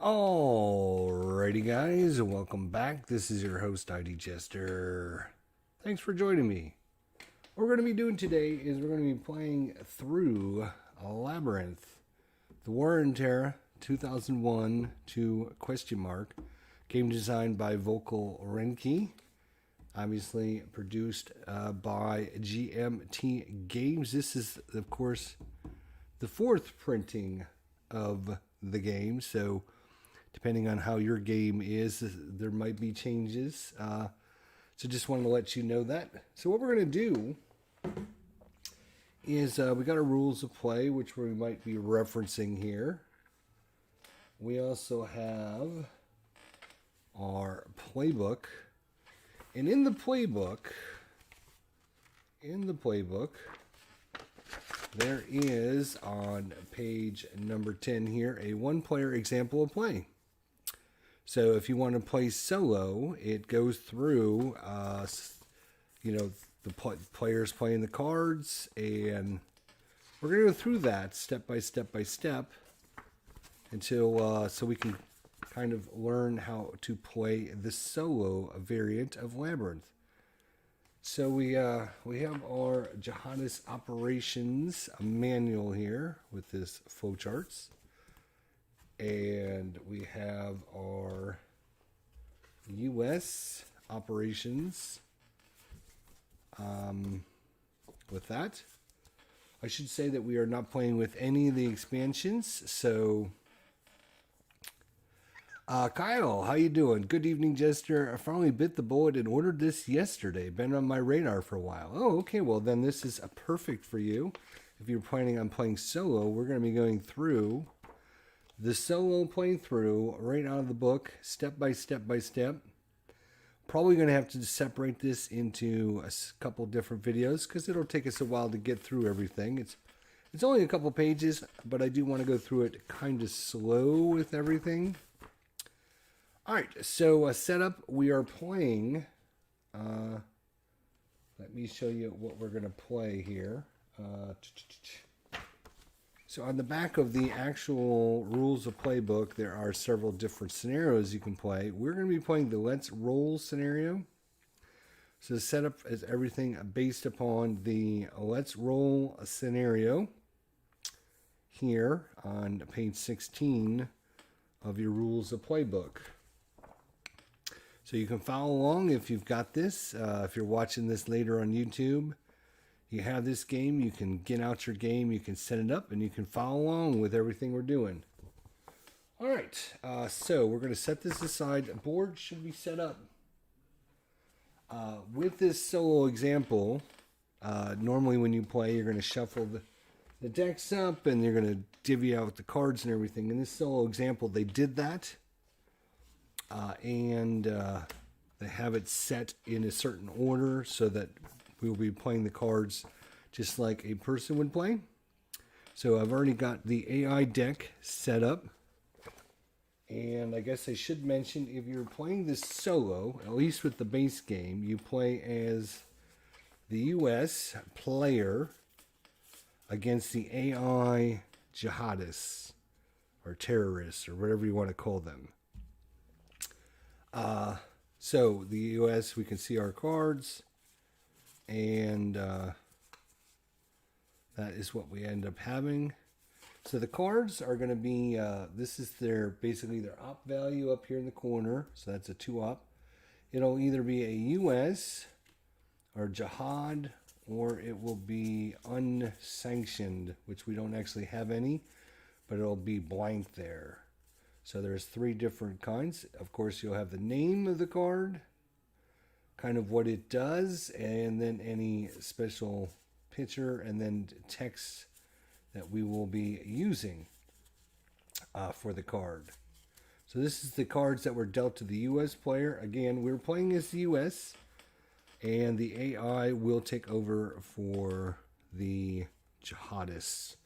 Alrighty guys, welcome back. This is your host ID Jester. Thanks for joining me. What we're going to be doing today is we're going to be playing through Labyrinth, the War and Terror 2001 to question mark. Game designed by Vocal Renke, obviously produced by GMT Games. This is, of course, the fourth printing of the game, so depending on how your game is, there might be changes. So just wanted to let you know that. So what we're going to do is we got our rules of play, which we might be referencing here. We also have our playbook. And in the playbook, there is on page number 10 here a one-player example of play. So if you want to play solo, it goes through, the players playing the cards, and we're going to go through that step by step until so we can kind of learn how to play the solo variant of Labyrinth. So we have our Jihadist operations manual here with this flowcharts. And we have our U.S. operations with that. I should say that we are not playing with any of the expansions. So, Kyle, how you doing? Good evening, Jester. I finally bit the bullet and ordered this yesterday. Been on my radar for a while. Oh, okay. Well, then this is perfect for you. If you're planning on playing solo, we're going to be going through the solo playthrough right out of the book, step by step. Probably going to have to separate this into a couple different videos because it'll take us a while to get through everything. It's only a couple pages, but I do want to go through it kind of slow with everything. All right, so setup, we are playing. Let me show you what we're going to play here. So on the back of the actual rules of playbook, there are several different scenarios you can play. We're going to be playing the Let's Roll scenario. So the setup is everything based upon the Let's Roll scenario here on page 16 of your rules of playbook. So you can follow along if you've got this. If you're watching this later on YouTube, you have this game, you can get out your game, you can set it up, and you can follow along with everything we're doing. All right, so we're going to set this aside. The board should be set up. With this solo example, normally when you play, you're going to shuffle the decks up, and you're going to divvy out the cards and everything. In this solo example, they did that, and they have it set in a certain order so that we'll be playing the cards just like a person would play. So I've already got the AI deck set up. And I guess I should mention, if you're playing this solo, at least with the base game, you play as the US player against the AI jihadists or terrorists or whatever you want to call them. So the US, we can see our cards. And that is what we end up having. So the cards are going to be, this is basically their op value up here in the corner. So that's a 2-op. It'll either be a US or Jihad, or it will be unsanctioned, which we don't actually have any, but it'll be blank there. So there's 3 different kinds. Of course, you'll have the name of the card, kind of what it does, and then any special picture, and then text that we will be using for the card. So this is the cards that were dealt to the US player. Again, we're playing as the US, and the AI will take over for the jihadists,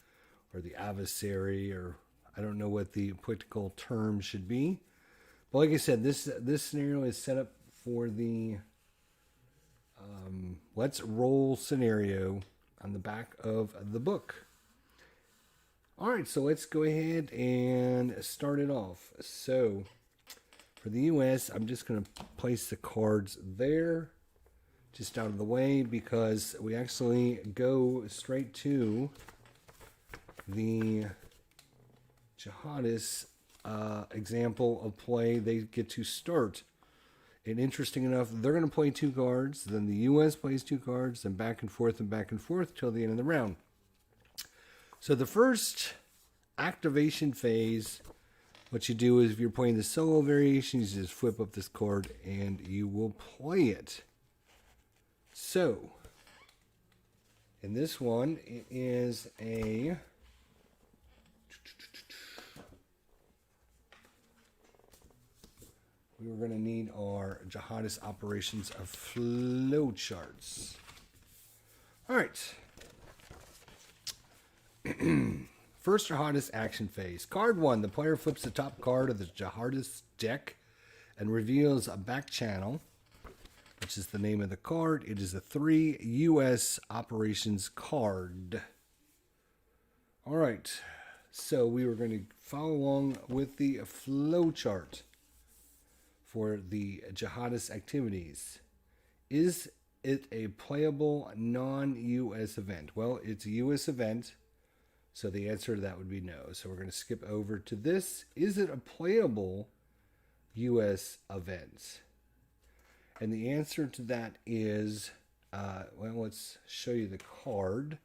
or the adversary, or I don't know what the political term should be. But like I said, this scenario is set up for the Let's Roll scenario on the back of the book. All right, so let's go ahead and start it off. So for the U.S., I'm just going to place the cards there, just out of the way, because we actually go straight to the Jihadist example of play. They get to start. And interesting enough, they're going to play 2 cards, then the U.S. plays 2 cards, then back and forth till the end of the round. So the first activation phase, what you do is if you're playing the solo variation, you just flip up this card and you will play it. So in this one, it is a we're going to need our Jihadist operations of flow charts. All right. First Jihadist action phase. Card 1. The player flips the top card of the Jihadist deck and reveals a back channel, which is the name of the card. It is a 3 U.S. operations card. All right. So we were going to follow along with the flow chart for the Jihadist activities. Is it a playable non-U.S. event? Well, it's a U.S. event, so the answer to that would be no. So we're going to skip over to this. Is it a playable U.S. event? And the answer to that is, well, let's show you the card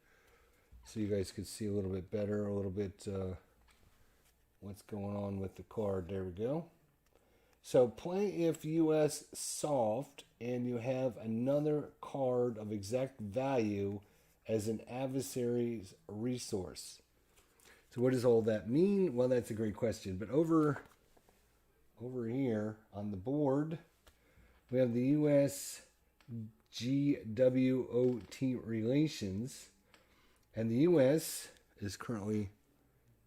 so you guys can see a little bit better, a little bit what's going on with the card. There we go. So play if U.S. soft and you have another card of exact value as an adversary's resource. So what does all that mean? Well, that's a great question. But over here on the board, we have the U.S. GWOT relations. And the U.S. is currently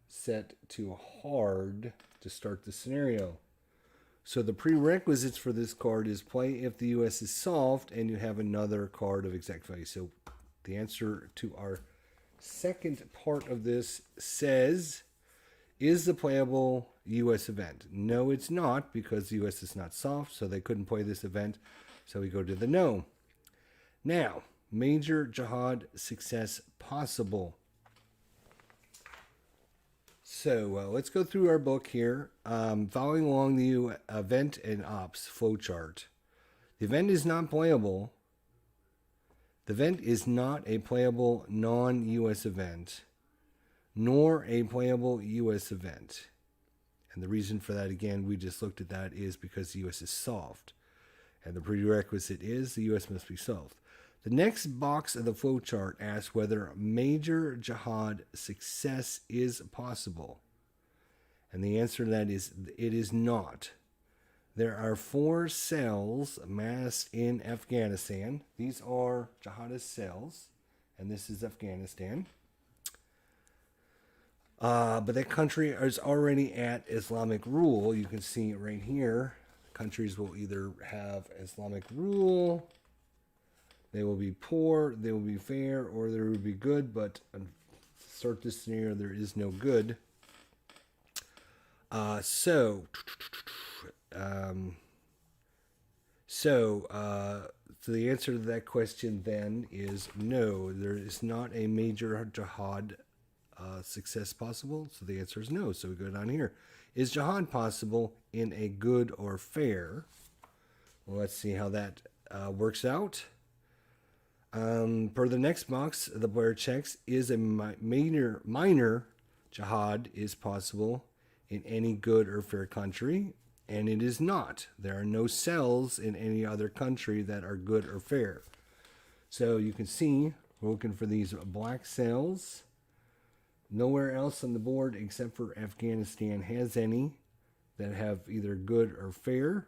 set to hard to start the scenario. So the prerequisites for this card is play if the U.S. is soft and you have another card of exact value. So the answer to our second part of this says, is the playable U.S. event? No, it's not, because the U.S. is not soft, so they couldn't play this event. So we go to the no. Now, major jihad success possible. So let's go through our book here, following along the event and ops flowchart. The event is not playable. The event is not a playable non-U.S. event, nor a playable U.S. event. And the reason for that, again, we just looked at that, is because the U.S. is soft. And the prerequisite is the U.S. must be soft. The next box of the flowchart asks whether major jihad success is possible. And the answer to that is it is not. There are 4 cells massed in Afghanistan. These are jihadist cells, and this is Afghanistan. But that country is already at Islamic rule. You can see right here, countries will either have Islamic rule, they will be poor, they will be fair, or they will be good, but to start this scenario, there is no good. So the answer to that question then is no, there is not a major jihad success possible. So the answer is no. So we go down here. Is jihad possible in a good or fair? Well, let's see how that works out. Per the next box, the player checks, is a minor jihad is possible in any good or fair country, and it is not. There are no cells in any other country that are good or fair. So you can see we're looking for these black cells. Nowhere else on the board except for Afghanistan has any that have either good or fair.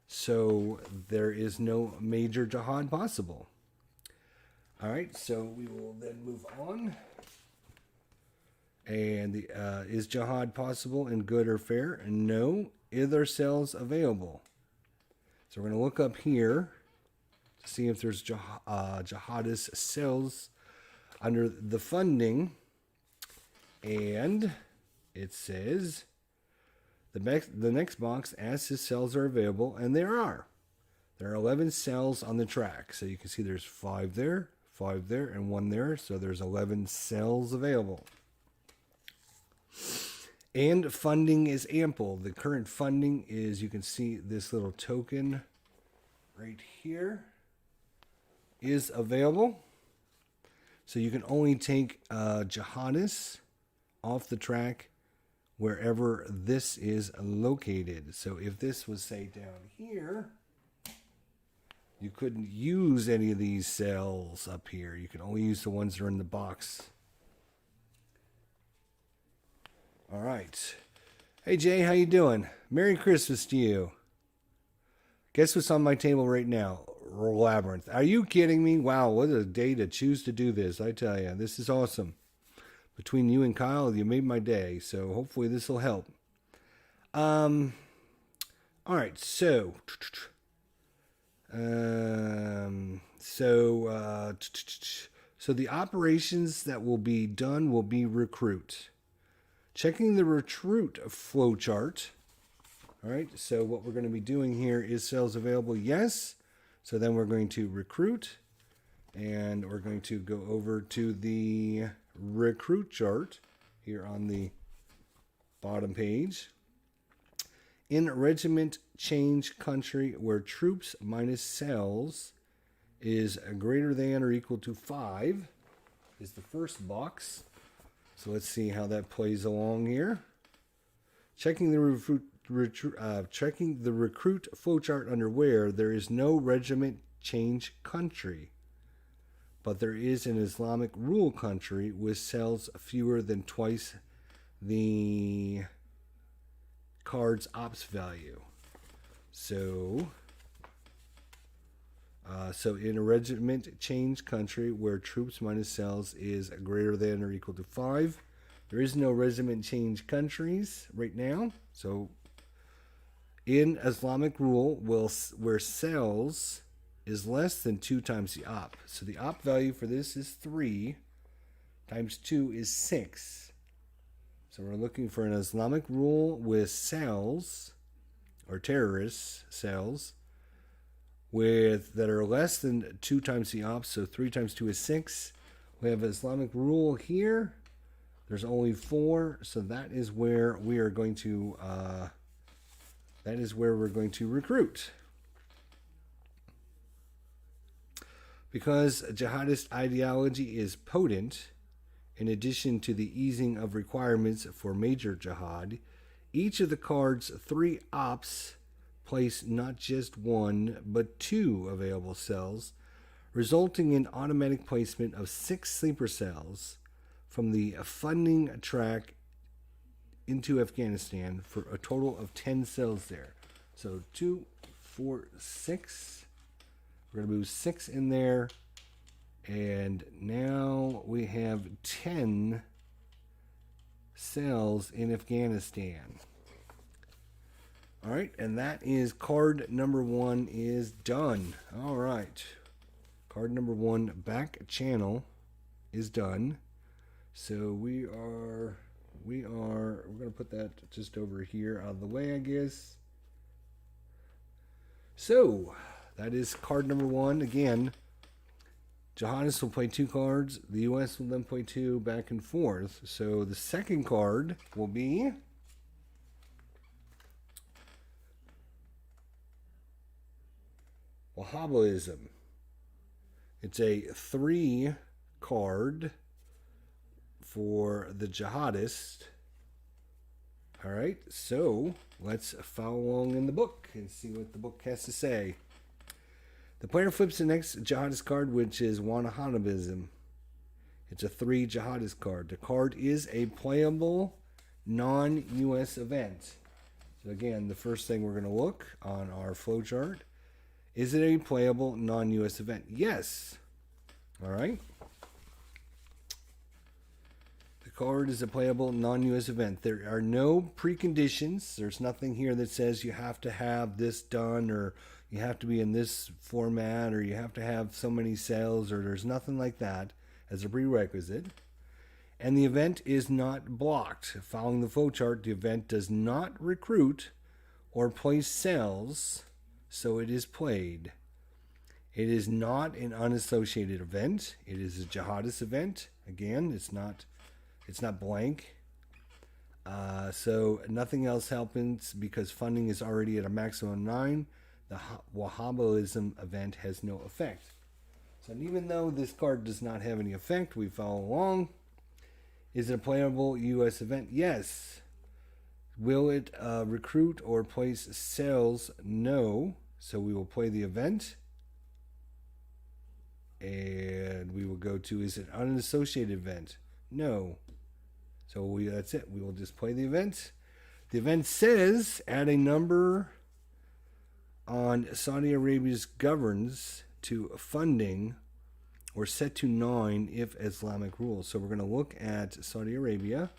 So there is no major jihad possible. All right, so we will then move on. And is jihad possible in good or fair? No. Are there cells available? So we're going to look up here to see if there's jihadist cells under the funding. And it says the next box asks if cells are available, and there are. There are 11 cells on the track. So you can see there's 5 there, and 1 there. So there's 11 cells available. And funding is ample. The current funding is, you can see this little token right here is available. So you can only take Jihadists off the track wherever this is located. So if this was, say, down here, you couldn't use any of these cells up here. You can only use the ones that are in the box. All right. Hey, Jay, how you doing? Merry Christmas to you. Guess what's on my table right now? Labyrinth. Are you kidding me? Wow, what a day to choose to do this. I tell you, this is awesome. Between you and Kyle, you made my day. So hopefully this will help. All right, so the operations that will be done will be recruit. Checking the recruit flowchart. All right, so what we're going to be doing here is cells available, yes. So then we're going to recruit, and we're going to go over to the recruit chart here on the bottom page. In regiment change country where troops minus cells is greater than or equal to 5 is the first box. So let's see how that plays along here. Checking the recruit flowchart under where there is no regiment change country, but there is an Islamic rule country with cells fewer than twice the card's ops value. So in a regiment change country where troops minus cells is greater than or equal to 5, there is no regiment change countries right now. So in Islamic rule, where cells is less than 2 times the op. So the op value for this is 3 times 2 is 6. So we're looking for an Islamic rule with cells or terrorist cells that are less than 2 times the ops. So 3 times 2 is 6. We have Islamic rule here. There's only 4, so that is where we are going to recruit. Because jihadist ideology is potent, in addition to the easing of requirements for major jihad, each of the card's 3 ops place not just 1 but 2 available cells, resulting in automatic placement of 6 sleeper cells from the funding track into Afghanistan for a total of 10 cells there. So 2, 4, 6. We're going to move 6 in there. And now we have 10 cells in Afghanistan. All right, and that is card number 1 is done. All right. Card number 1 back channel is done. So we're going to put that just over here out of the way, I guess. So that is card number 1. Again, Jihadists will play 2 cards. The U.S. will then play 2 back and forth. So the second card will be Wahhabism. It's a 3 card for the Jihadist. All right, so let's follow along in the book and see what the book has to say. The player flips the next Jihadist card, which is Wahhabism. It's a 3 Jihadist card. The card is a playable non-U.S. event. So again, the first thing we're going to look on our flowchart, is it a playable non-U.S. event? Yes. All right. The card is a playable non-U.S. event. There are no preconditions. There's nothing here that says you have to have this done, or you have to be in this format, or you have to have so many cells, or there's nothing like that as a prerequisite. And the event is not blocked. Following the flowchart, the event does not recruit or place cells, so it is played. It is not an unassociated event. It is a Jihadist event. Again, it's not blank. So nothing else happens because funding is already at a maximum of 9. The Wahhabism event has no effect. So even though this card does not have any effect, we follow along. Is it a playable U.S. event? Yes. Will it recruit or place cells? No. So we will play the event. And we will go to, is it an unassociated event? No. So that's it. We will just play the event. The event says add a number on Saudi Arabia's governs to funding or set to 9 if Islamic rules. So we're going to look at Saudi Arabia,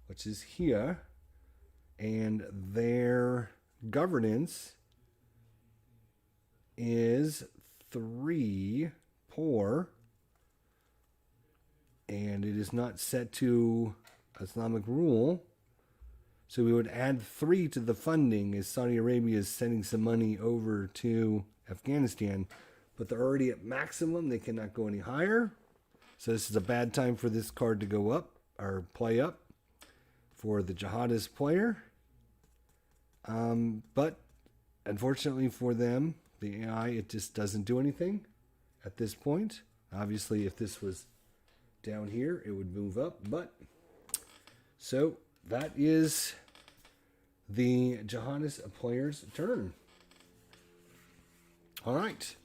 which is here, and their governance is 3 poor, and it is not set to Islamic rule. So we would add 3 to the funding as Saudi Arabia is sending some money over to Afghanistan, but they're already at maximum. They cannot go any higher. So this is a bad time for this card to go up or play up for the Jihadist player. But unfortunately for them, the AI, it just doesn't do anything at this point. Obviously, if this was down here, it would move up. But so that is the Jihadist player's turn. All right.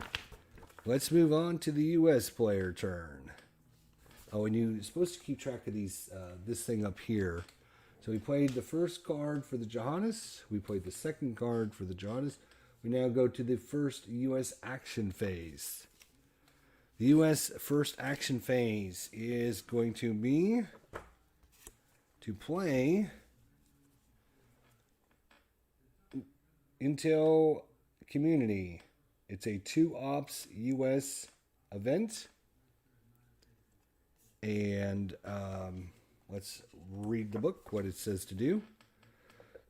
Let's move on to the U.S. player turn. Oh, and you're supposed to keep track of these. This thing up here. So we played the first card for the Jihadists. We played the second card for the Jihadists. We now go to the first U.S. action phase. The U.S. first action phase is going to be to play Intel Community. It's a 2-ops U.S. event. And let's read the book, what it says to do.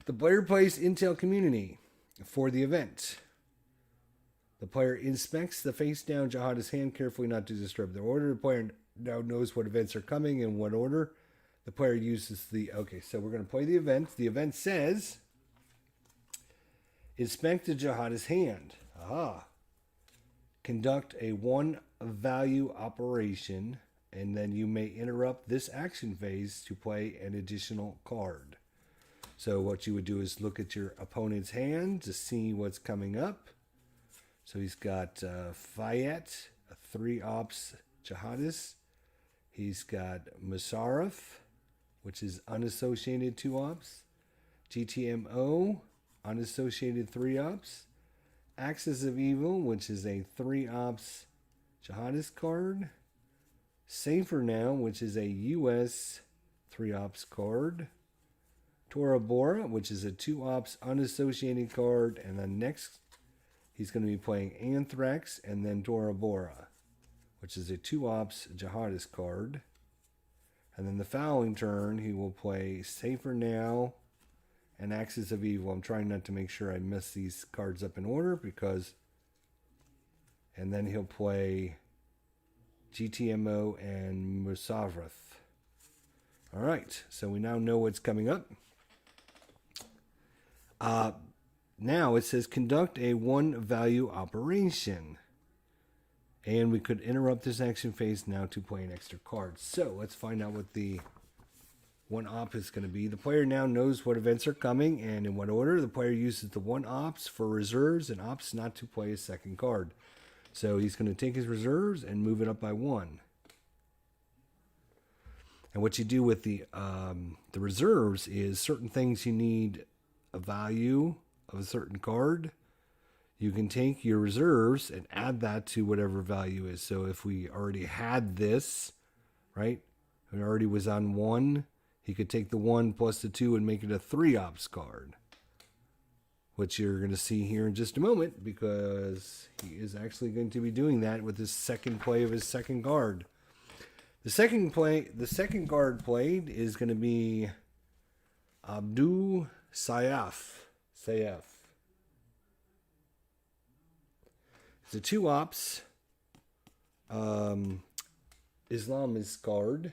The player plays Intel Community for the event. The player inspects the face-down Jihadist hand carefully not to disturb the order. The player now knows what events are coming in what order. The player uses the... Okay, so we're going to play the event. The event says, inspect the Jihadist hand. Aha. Conduct a 1-value operation, and then you may interrupt this action phase to play an additional card. So what you would do is look at your opponent's hand to see what's coming up. So he's got Fayette, a 3-ops Jihadist. He's got Musarraf, which is unassociated 2-ops. GTMO, unassociated 3-ops. Axis of Evil, which is a 3-ops Jihadist card. Safer Now, which is a U.S. 3-ops card. Tora Bora, which is a 2-ops unassociated card. And then next, he's going to be playing Anthrax and then Tora Bora, which is a 2-ops Jihadist card. And then the following turn, he will play Safer Now and Axis of Evil. I'm trying not to make sure I mess these cards up in order because... And then he'll play GTMO and Musarraf. All right, so we now know what's coming up. Now it says conduct a 1-value operation. And we could interrupt this action phase now to play an extra card. So let's find out what the 1-op is going to be. The player now knows what events are coming and in what order. The player uses the 1-ops for reserves and opts not to play a second card. So he's going to take his reserves and move it up by 1. And what you do with the reserves is certain things you need a value of a certain card. You can take your reserves and add that to whatever value is. So if we already had this, right, it already was on 1, he could take the 1 plus the 2 and make it a 3-ops card, which you're going to see here in just a moment because he is actually going to be doing that with his second play of his second card. The second card played is going to be Abdul Sayaf. It's a 2 ops Islamist card.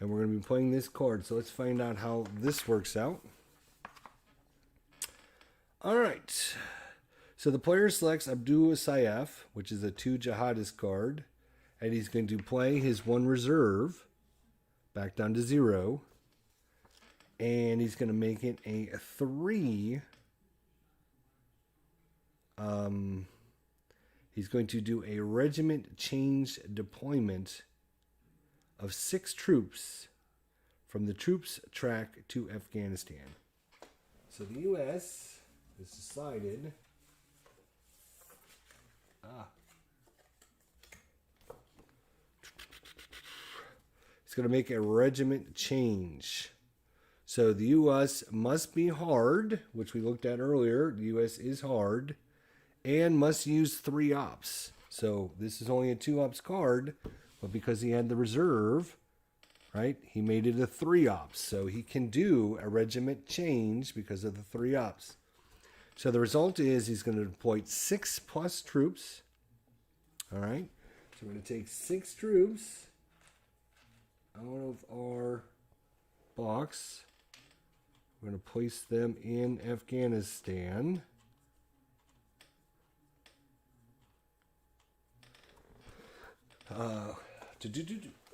And we're going to be playing this card. So let's find out how this works out. Alright. So the player selects Abdul Sayaf, which is a 2 Jihadist card. And he's going to play his 1 reserve back down to 0. And he's going to make it a 3. He's going to do a regiment change deployment of 6 troops from the troops track to Afghanistan. So the U.S. has decided... It's going to make a regiment change. So the U.S. must be hard, which we looked at earlier. The U.S. is hard. And must use 3 ops. So this is only a 2 ops card, but because he had the reserve, right, he made it a 3 ops. So he can do a regiment change because of the 3 ops. So the result is he's going to deploy 6 plus troops. All right. So we're going to take 6 troops out of our box. We're going to place them in Afghanistan.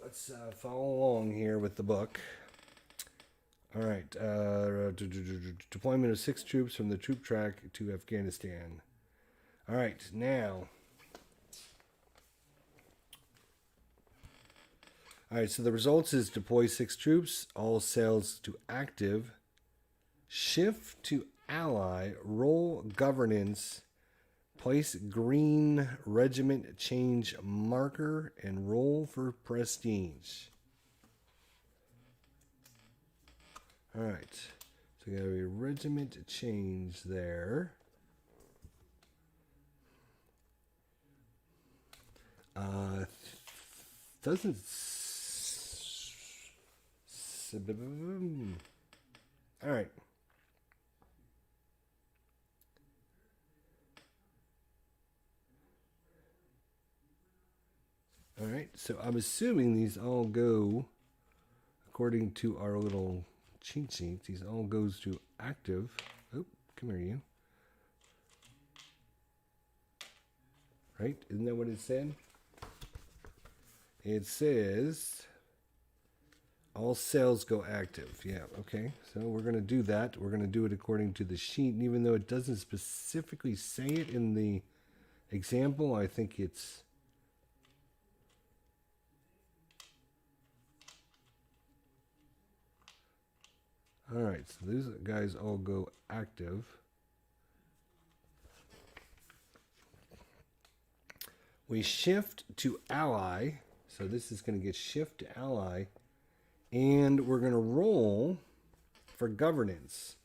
Let's follow along here with the book. All right. Deployment of 6 troops from the troop track to Afghanistan. All right. Now. All right. So the results is deploy 6 troops. All sails to active. Shift to ally. Roll governance. Place green regiment change marker and roll for prestige. All right. So we got a regiment change there. Doesn't. All right. All right, so I'm assuming these all go, according to our little cheat sheet, these all goes to active. Oh, come here, you. Right? Isn't that what it said? It says all cells go active. Yeah, okay. So we're going to do that. We're going to do it according to the sheet. And even though it doesn't specifically say it in the example, I think it's... All right, so these guys all go active. We shift to ally. So this is going to get shift to ally. And we're going to roll for governance.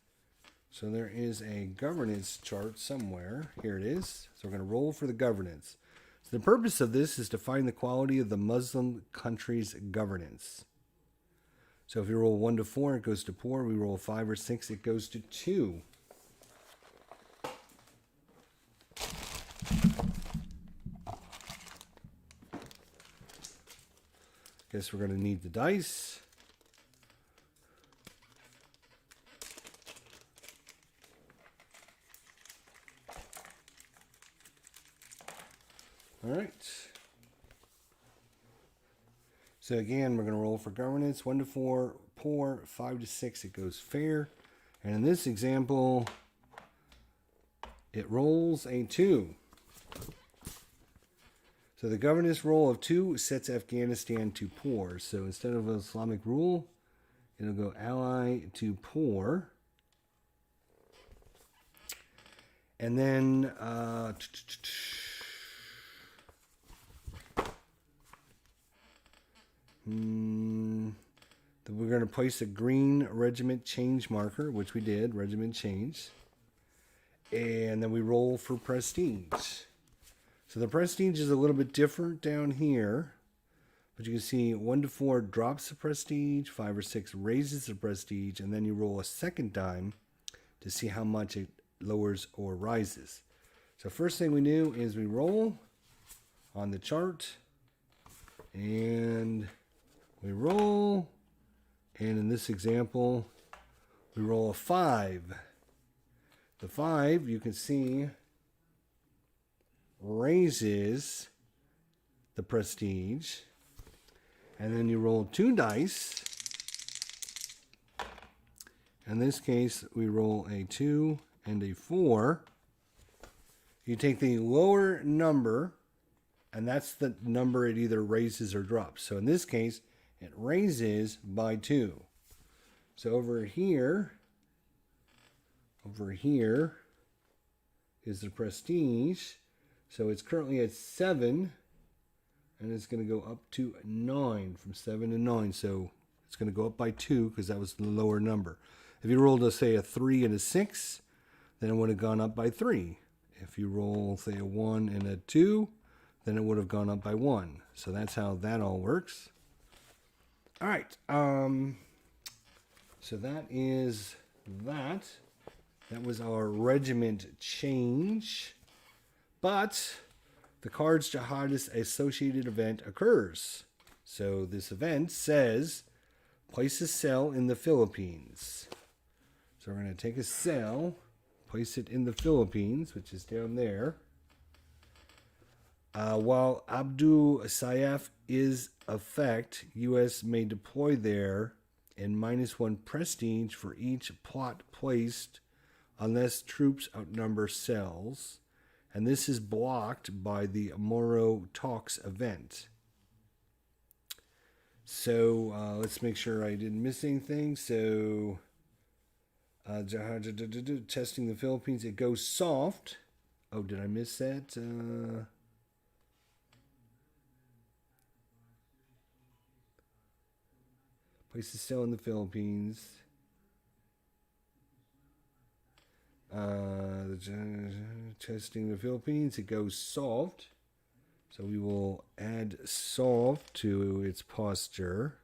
So there is a governance chart somewhere. Here it is. So we're going to roll for the governance. So the purpose of this is to find the quality of the Muslim country's governance. So if you roll 1 to 4, it goes to poor. We roll 5 or 6, it goes to 2. Guess we're going to need the dice. All right. So again, we're going to roll for governance. 1 to 4, poor. 5 to 6, it goes fair. And in this example, it rolls a 2. So the governance roll of 2 sets Afghanistan to poor. So instead of an Islamic rule, it'll go ally to poor. And then... we're going to place a green regiment change marker, which we did, regiment change. And then we roll for prestige. So the prestige is a little bit different down here. But you can see 1 to 4 drops the prestige, 5 or 6 raises the prestige, and then you roll a second time to see how much it lowers or rises. So first thing we do is we roll on the chart, and we roll, and in this example, we roll a 5. The 5, you can see, raises the prestige, and then you roll 2 dice. In this case, we roll a 2 and a 4. You take the lower number, and that's the number it either raises or drops. So in this case, it raises by 2. So over here is the prestige. So it's currently at 7, and it's going to go up to 9, from 7 to 9. So it's going to go up by 2 because that was the lower number. If you rolled, say, a 3 and a 6, then it would have gone up by 3. If you roll, say, a 1 and a 2, then it would have gone up by 1. So that's how that all works. All right. So that is that. That was our regiment change. But the Cards Jihadist associated event occurs. So this event says, place a cell in the Philippines. So we're going to take a cell, place it in the Philippines, which is down there. While Abdul Sayyaf is effect, U.S. may deploy there and -1 prestige for each plot placed unless troops outnumber cells. And this is blocked by the Moro Talks event. So let's make sure I didn't miss anything. So testing the Philippines, it goes soft. Oh, did I miss that? Place is still in the Philippines. Testing the Philippines, it goes soft. So we will add soft to its posture.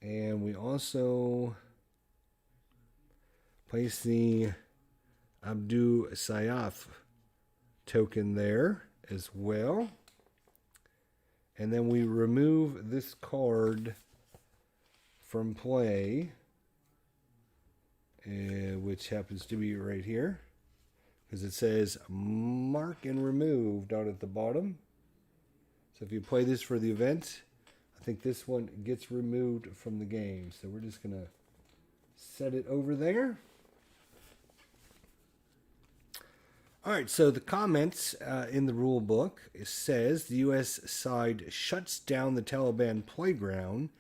And we also place the Abdul Sayyaf token there as well. And then we remove this card from play, which happens to be right here, because it says mark and remove down at the bottom. So if you play this for the event, I think this one gets removed from the game. So we're just going to set it over there. All right, so the comments in the rule book, it says the U.S. side shuts down the Taliban playground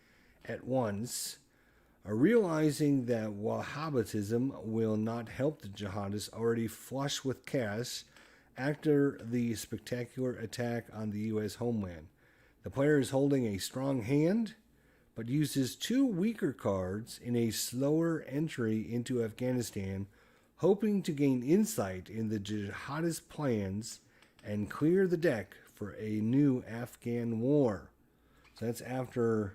at once, realizing that Wahhabitism will not help the jihadists already flush with cash after the spectacular attack on the U.S. homeland. The player is holding a strong hand, but uses 2 weaker cards in a slower entry into Afghanistan, hoping to gain insight in the jihadist plans and clear the deck for a new Afghan war. So that's after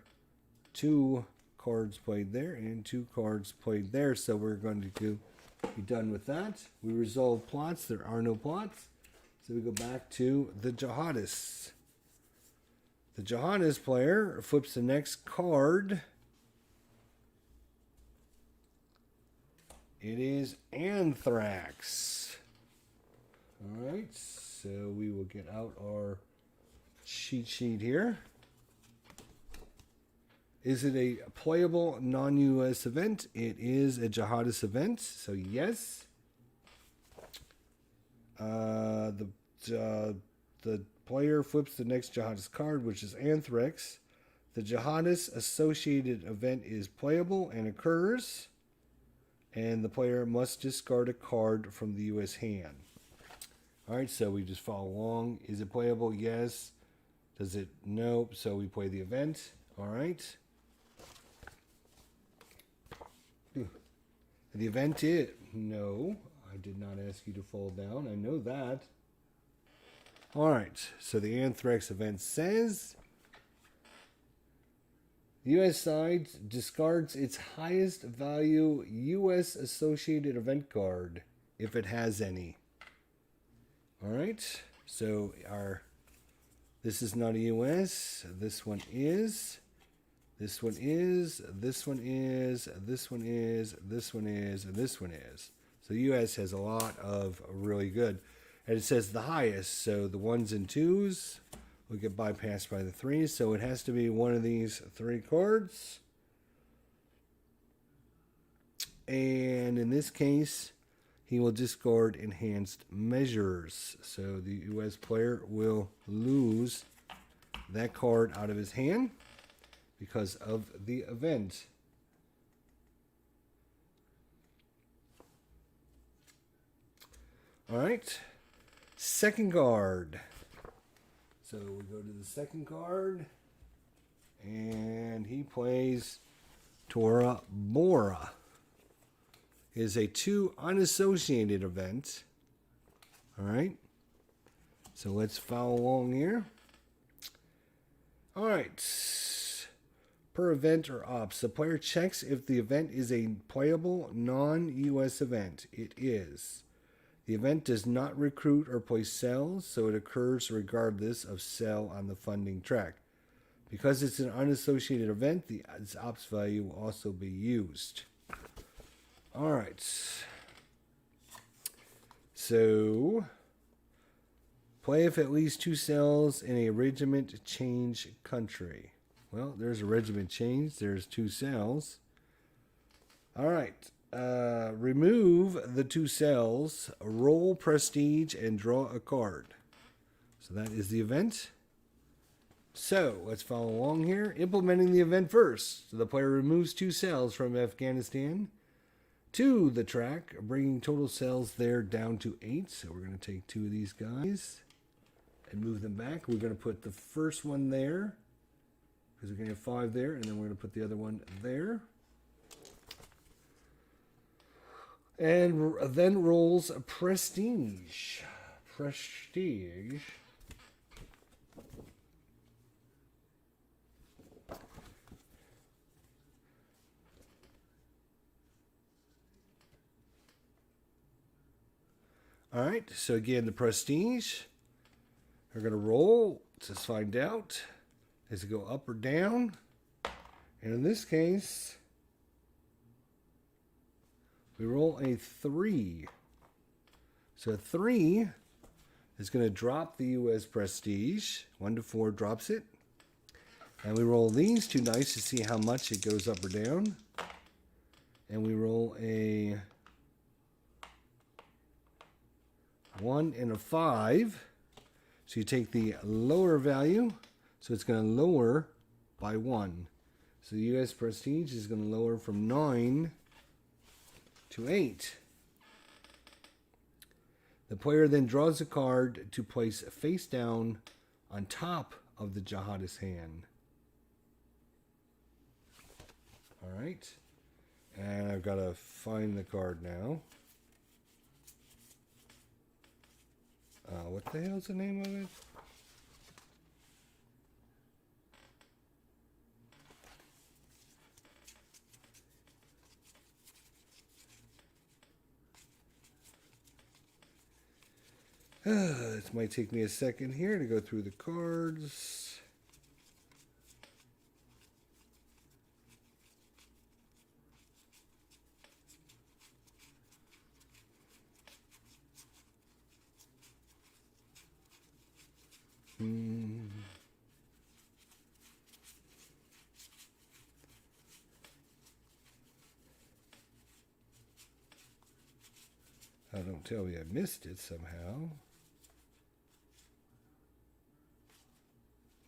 2 cards played there and 2 cards played there. So we're going to be done with that. We resolve plots. There are no plots. So we go back to the jihadists. The jihadist player flips the next card. It is Anthrax. All right, so we will get out our cheat sheet here. Is it a playable non-US event? It is a jihadist event, so yes. The player flips the next jihadist card, which is Anthrax. The jihadist associated event is playable and occurs, and the player must discard a card from the U.S. hand. All right, so we just follow along. Is it playable? Yes. Does it? Nope. So we play the event. All right. The event is... No, I did not ask you to fall down. I know that. Alright, so the Anthrax event says the U.S. side discards its highest value U.S. associated event card, if it has any. Alright, so this is not a U.S., this one is, this one is, this one is, this one is, this one is, and this one is. So the U.S. has a lot of really good. And it says the highest, so the 1s and 2s will get bypassed by the 3s, so it has to be one of these 3 cards. And in this case, he will discard enhanced measures. So the U.S. player will lose that card out of his hand because of the event. All right. Second card. So we go to the second card. And he plays Tora Bora. It is a 2 unassociated event. Alright. So let's follow along here. Alright. Per event or ops, the player checks if the event is a playable non-US event. It is. The event does not recruit or place cells, so it occurs regardless of cell on the funding track. Because it's an unassociated event, its ops value will also be used. Alright. So, play if at least 2 cells in a regiment change country. Well, there's a regiment change. There's 2 cells. Alright. Remove the 2 cells, roll prestige, and draw a card. So that is the event. So let's follow along here. Implementing the event first. So the player removes 2 cells from Afghanistan to the track, bringing total cells there down to 8. So we're going to take 2 of these guys and move them back. We're going to put the first one there because we're going to have 5 there, and then we're going to put the other one there. And then rolls prestige. Prestige. Alright, so again, the prestige. We're going to roll. Let's find out. Does it go up or down? And in this case, we roll a 3. So a 3 is going to drop the U.S. prestige. 1 to 4 drops it. And we roll these 2 dice to see how much it goes up or down. And we roll a 1 and a 5. So you take the lower value. So it's going to lower by 1. So the U.S. prestige is going to lower from 9 to 8. The player then draws a card to place face down on top of the Jihadist hand. Alright. And I've got to find the card now. What the hell's the name of it? This might take me a second here to go through the cards. Oh, don't tell me I missed it somehow.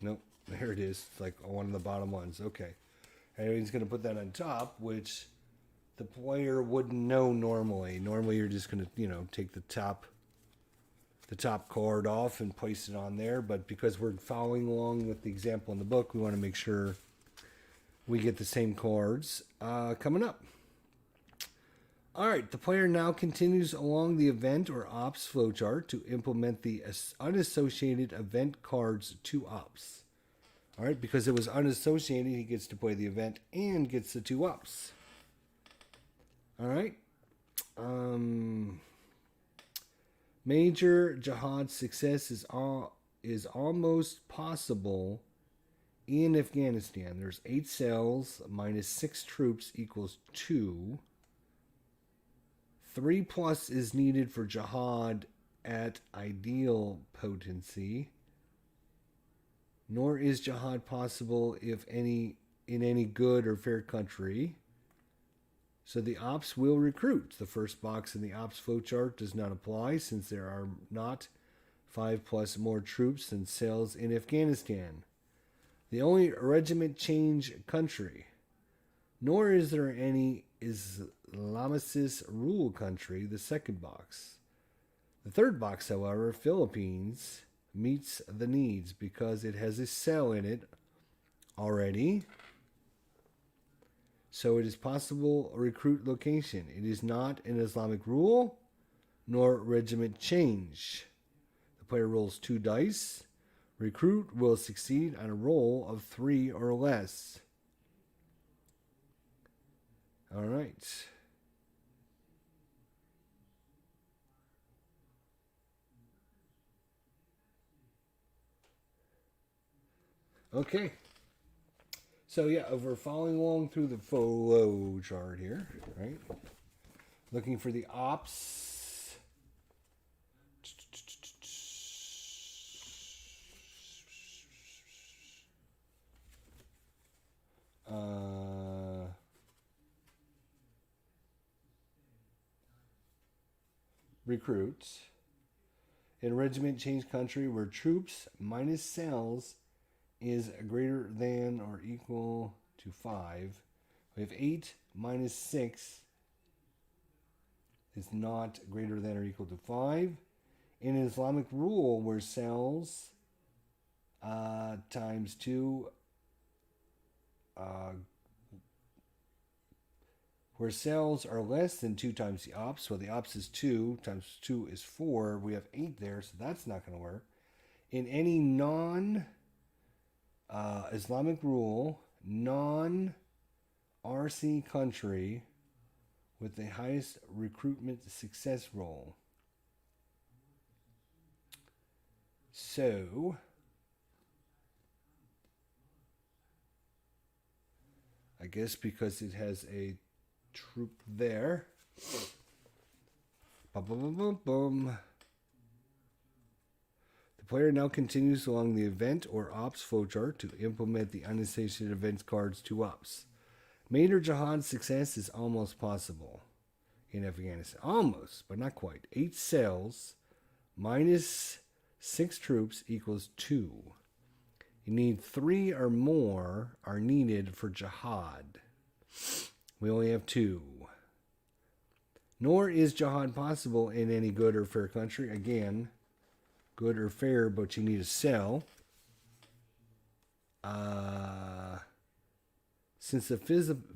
Nope, there it is. It's like one of the bottom ones. Okay. And he's going to put that on top, which the player wouldn't know normally. Normally you're just going to, take the top card off and place it on there. But because we're following along with the example in the book, we want to make sure we get the same cards coming up. All right, the player now continues along the event or ops flowchart to implement the unassociated event card's 2 ops. All right, because it was unassociated, he gets to play the event and gets the 2 ops. All right. Major jihad success is almost possible in Afghanistan. There's 8 cells minus 6 troops equals 2. 3+ is needed for jihad at ideal potency. Nor is jihad possible if in any good or fair country. So the ops will recruit. The first box in the ops flowchart does not apply since there are not 5+ more troops than cells in Afghanistan. The only regiment change country. Nor is there any Islamicist rule country, the second box. The third box, however, Philippines, meets the needs because it has a cell in it already. So it is possible recruit location. It is not an Islamic rule nor regiment change. The player rolls 2 dice. Recruit will succeed on a roll of 3 or less. All right. Okay. So yeah, we're following along through the flow chart here, right? Looking for the ops. Recruits. In regiment change country where troops minus cells is greater than or equal to 5. We have 8 minus 6 is not greater than or equal to 5. In Islamic rule, where cells times 2, where cells are less than 2 times the ops, so the ops is 2 times 2 is 4. We have 8 there, so that's not going to work. In any Islamic rule, non-RC country with the highest recruitment success roll. So, I guess because it has a troop there. Boom, boom, boom, boom, boom. The player now continues along the event or ops flowchart to implement the unassociated events card's 2 ops. Major jihad success is almost possible in Afghanistan. Almost, but not quite. 8 cells minus 6 troops equals 2. You need 3 or more are needed for jihad. We only have 2. Nor is jihad possible in any good or fair country. Again, good or fair, but you need a cell. Since the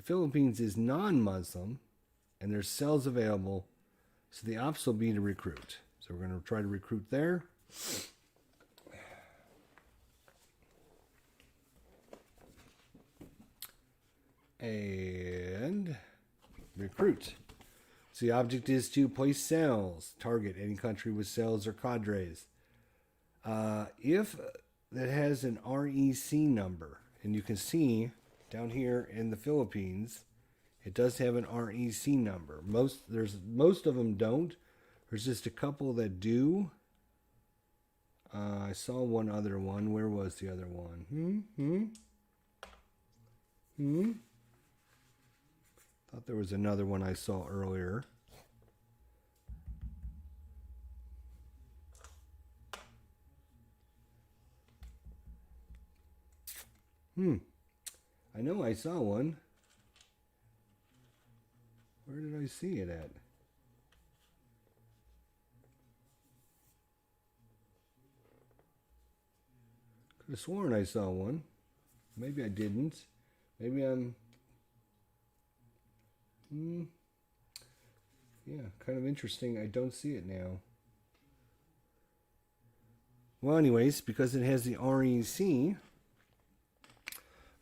Philippines is non-Muslim and there's cells available, so the ops will be to recruit. So we're going to try to recruit there. And recruit. So the object is to place cells. Target any country with cells or cadres. If that has an REC number, and you can see down here in the Philippines, it does have an REC number. Most of them don't. There's just a couple that do. I saw one other one. Where was the other one? Thought there was another one I saw earlier. I know I saw one. Where did I see it at? Could have sworn I saw one. Maybe I didn't. Maybe I'm... Yeah, kind of interesting. I don't see it now. Well, anyways, because it has the REC,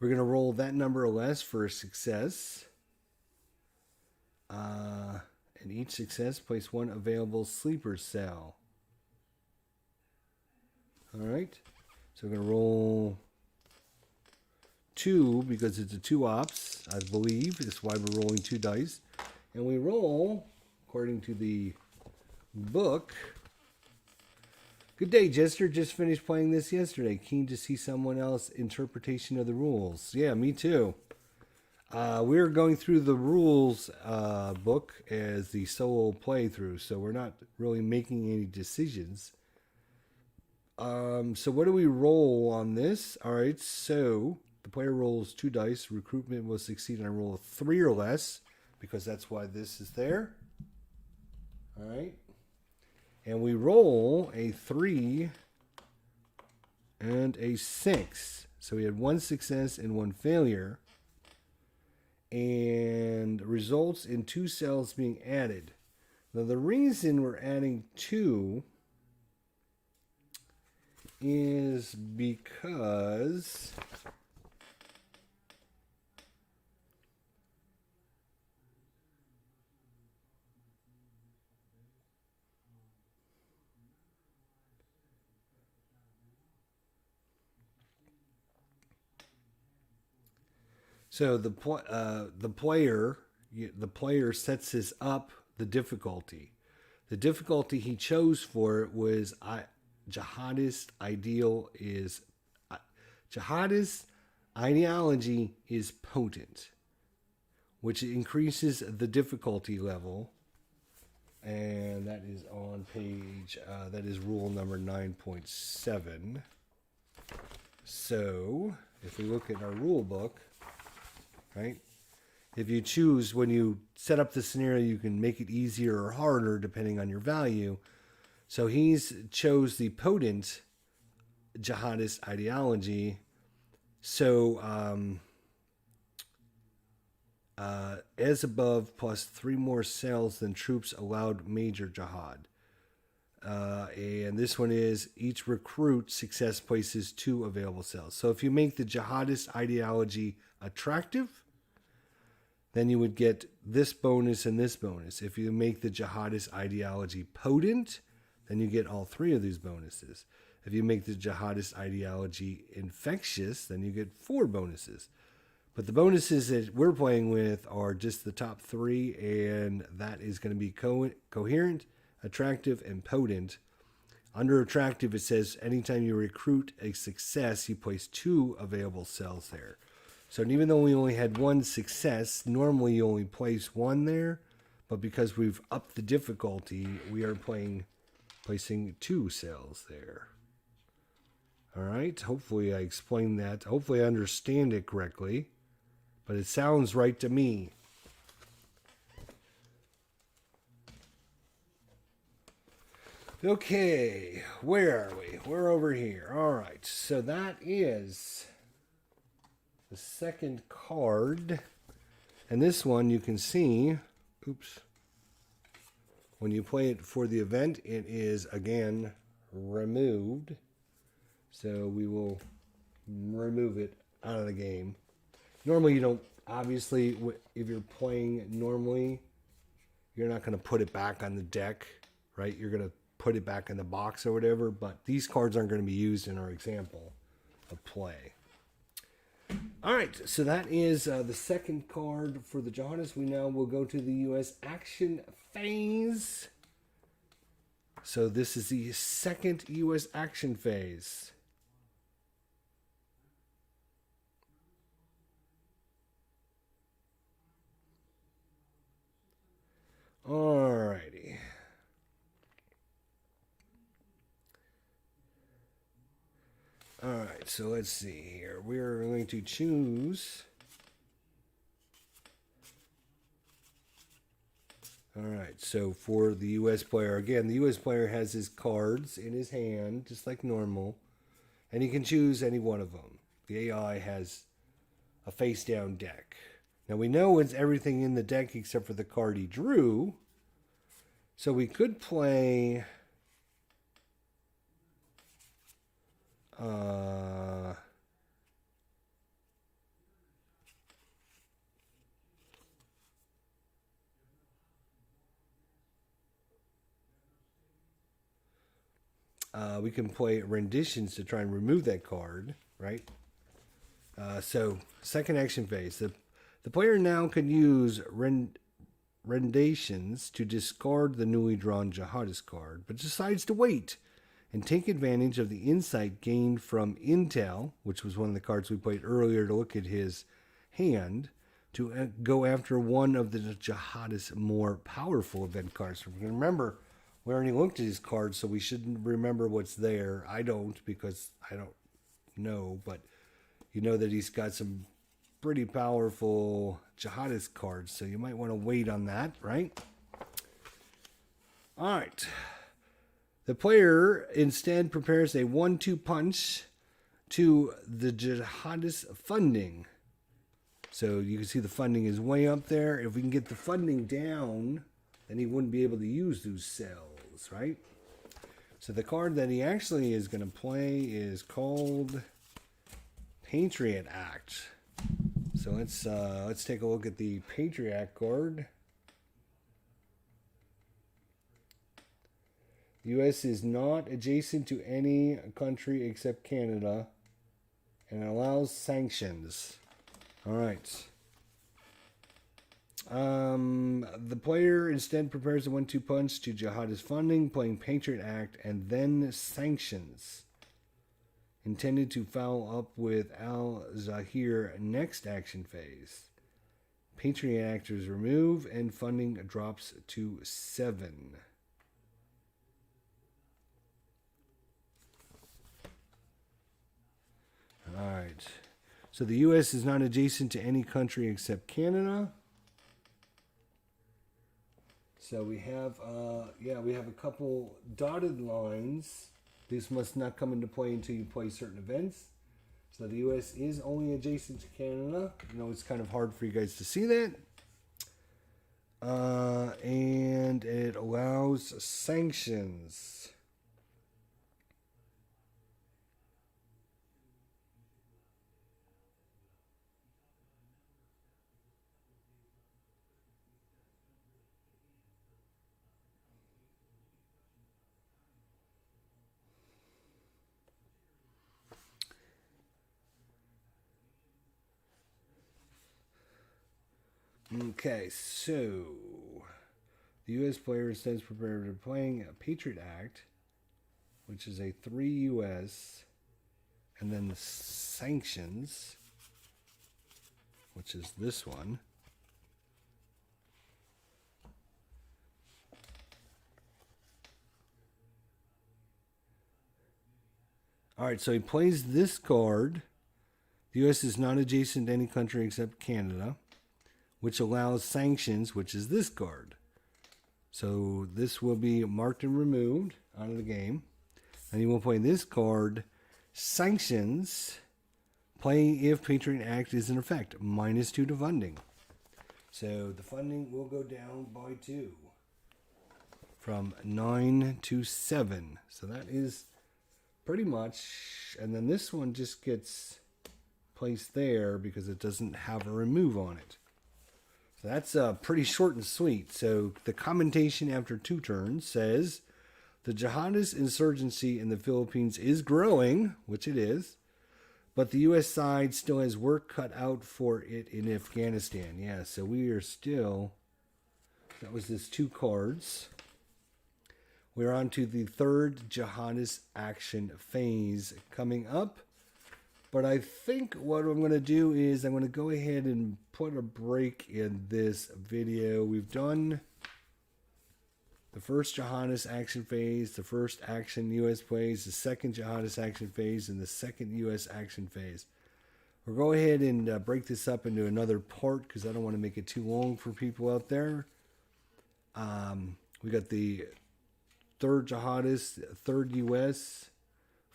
we're going to roll that number or less for a success. And each success, place one available sleeper cell. All right. So we're going to roll 2 because it's a 2 ops, I believe. That's why we're rolling 2 dice. And we roll, according to the book. Good day, Jester. Just finished playing this yesterday. Keen to see someone else's interpretation of the rules. Yeah, me too. We're going through the rules book as the solo playthrough, so we're not really making any decisions. So what do we roll on this? All right, so the player rolls 2 dice. Recruitment will succeed on a roll of 3 or less, because that's why this is there. All right. And we roll a 3 and a 6. So we had 1 success and 1 failure. And results in 2 cells being added. Now the reason we're adding 2 is because so the player sets this up the difficulty. The difficulty he chose for it was Jihadist ideology is potent, which increases the difficulty level, and that is on page. That is rule number 9.7. So if we look at our rule book. Right? If you choose, when you set up the scenario, you can make it easier or harder depending on your value. So he's chose the potent jihadist ideology. So as above, plus 3 more cells than troops allowed major jihad. And this one is each recruit success places 2 available cells. So if you make the jihadist ideology attractive, then you would get this bonus and this bonus. If you make the jihadist ideology potent, then you get all 3 of these bonuses. If you make the jihadist ideology infectious, then you get 4 bonuses. But the bonuses that we're playing with are just the top 3, and that is going to be coherent, attractive, and potent. Under attractive, it says anytime you recruit a success, you place 2 available cells there. So even though we only had 1 success, normally you only place 1 there, but because we've upped the difficulty, we are placing 2 cells there. All right, hopefully I explained that. Hopefully I understand it correctly, but it sounds right to me. Okay, where are we? We're over here. All right, so that is the second card. And this one you can see, when you play it for the event, it is again removed. So we will remove it out of the game. Normally you don't, obviously, if you're playing normally, you're not going to put it back on the deck, right? You're going to put it back in the box or whatever, but these cards aren't going to be used in our example of play. All right, so that is the second card for the Jihadist. We now will go to the U.S. action phase. So this is the second U.S. action phase. Alrighty. Alright, so let's see here. We're going to choose. Alright, so for the U.S. player, again, the U.S. player has his cards in his hand, just like normal, and he can choose any one of them. The AI has a face-down deck. Now we know it's everything in the deck except for the card he drew, So we could play... we can play renditions to try and remove that card, right? So, second action phase. The player now can use renditions to discard the newly drawn Jihadist card, but decides to wait and take advantage of the insight gained from Intel, which was one of the cards we played earlier to look at his hand, to go after one of the Jihadist's more powerful event cards. Remember, we already looked at his cards, so we shouldn't remember what's there. I don't, because I don't know, but you know that he's got some pretty powerful Jihadist cards, so you might want to wait on that, right? All right. The player instead prepares a 1-2 punch to the Jihadist funding. So you can see the funding is way up there. If we can get the funding down, then he wouldn't be able to use those cells, right? So the card that he actually is going to play is called Patriot Act. So let's take a look at the Patriot Act card. The U.S. is not adjacent to any country except Canada, and it allows sanctions. All right. The player instead prepares a 1-2 punch to Jihadist funding, playing Patriot Act, and then sanctions. Intended to follow up with Al-Zahir next action phase. Patriot Act is removed, and funding drops to 7. All right. So the U.S. is not adjacent to any country except Canada. So we have, we have a couple dotted lines. This must not come into play until you play certain events. So the U.S. is only adjacent to Canada. I know it's kind of hard for you guys to see that. And it allows sanctions. Okay, so the U.S. player instead is prepared for playing a Patriot Act, which is a 3 U.S., and then the sanctions, which is this one. All right, so he plays this card. The U.S. is not adjacent to any country except Canada, which allows sanctions, which is this card. So this will be marked and removed out of the game. And you will play this card, sanctions, play if Patriot Act is in effect, -2 to funding. So the funding will go down by 2 from 9 to 7. So that is pretty much, and then this one just gets placed there because it doesn't have a remove on it. So that's pretty short and sweet. So the commentation after 2 turns says, the jihadist insurgency in the Philippines is growing, which it is, but the U.S. side still has work cut out for it in Afghanistan. Yeah, so we are still, that was this 2 cards. We're on to the 3rd jihadist action phase coming up. But I think what I'm going to do is I'm going to go ahead and put a break in this video. We've done the first Jihadist action phase, the first action U.S. phase, the second Jihadist action phase, and the second U.S. action phase. We'll go ahead and break this up into another part because I don't want to make it too long for people out there. We got the 3rd Jihadist, 3rd U.S.,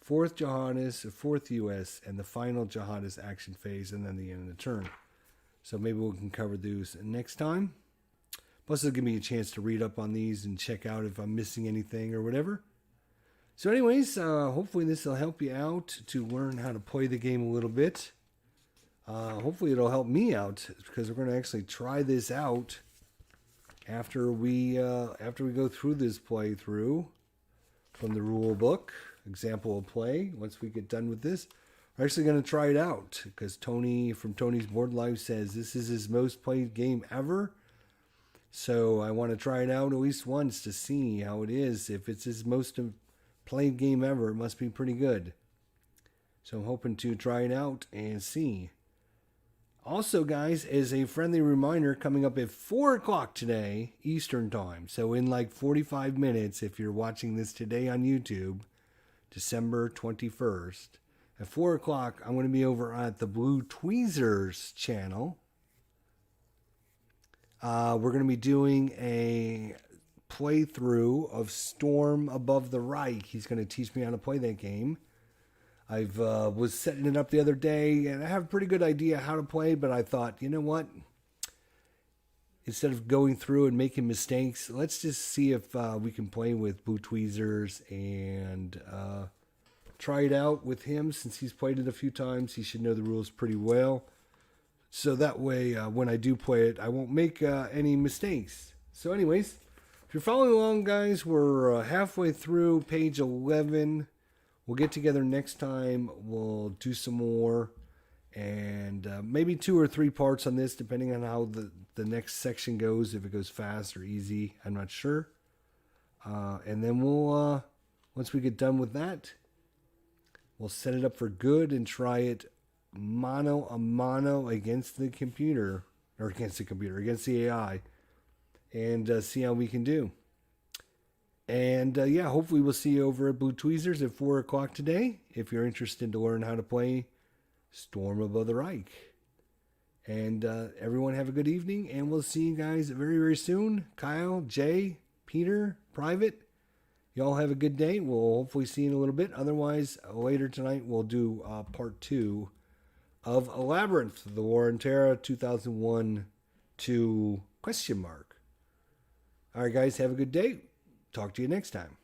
4th Jihadist, 4th U.S., and the final Jihadist action phase, and then the end of the turn. So maybe we can cover those next time. Plus, it'll give me a chance to read up on these and check out if I'm missing anything or whatever. So anyways, hopefully this will help you out to learn how to play the game a little bit. Hopefully it'll help me out because we're going to actually try this out after we go through this playthrough from the rule book, example of play. Once we get done with this, we're actually going to try it out because Tony from Tony's Board Life says this is his most played game ever. So I want to try it out at least once to see how it is. If it's his most played game ever, it must be pretty good. So I'm hoping to try it out and see. Also, guys, as a friendly reminder, coming up at 4 o'clock today, Eastern Time. So in like 45 minutes, if you're watching this today on YouTube, December 21st, at 4 o'clock, I'm going to be over at the Blue Tweezers channel. We're going to be doing a playthrough of Storm Above the Reich. He's going to teach me how to play that game. I was setting it up the other day, and I have a pretty good idea how to play, but I thought, you know what? Instead of going through and making mistakes, let's just see if we can play with Blue Tweezers and try it out with him. Since he's played it a few times, he should know the rules pretty well. So that way, when I do play it, I won't make any mistakes. So anyways, if you're following along, guys, we're halfway through page 11. We'll get together next time. We'll do some more. And maybe 2 or 3 parts on this, depending on how the next section goes. If it goes fast or easy, I'm not sure. And then we'll, once we get done with that, we'll set it up for good and try it mano a mano against the computer, or against the AI, and see how we can do. And yeah, hopefully we'll see you over at Blue Tweezers at 4 o'clock today if you're interested to learn how to play Storm Above the Reich. And everyone have a good evening, and we'll see you guys very, very soon. Kyle, Jay, Peter, Private, y'all have a good day. We'll hopefully see you in a little bit. Otherwise, later tonight we'll do part 2 of Labyrinth, the War on Terra 2001 to ? All right, guys, have a good day. Talk to you next time.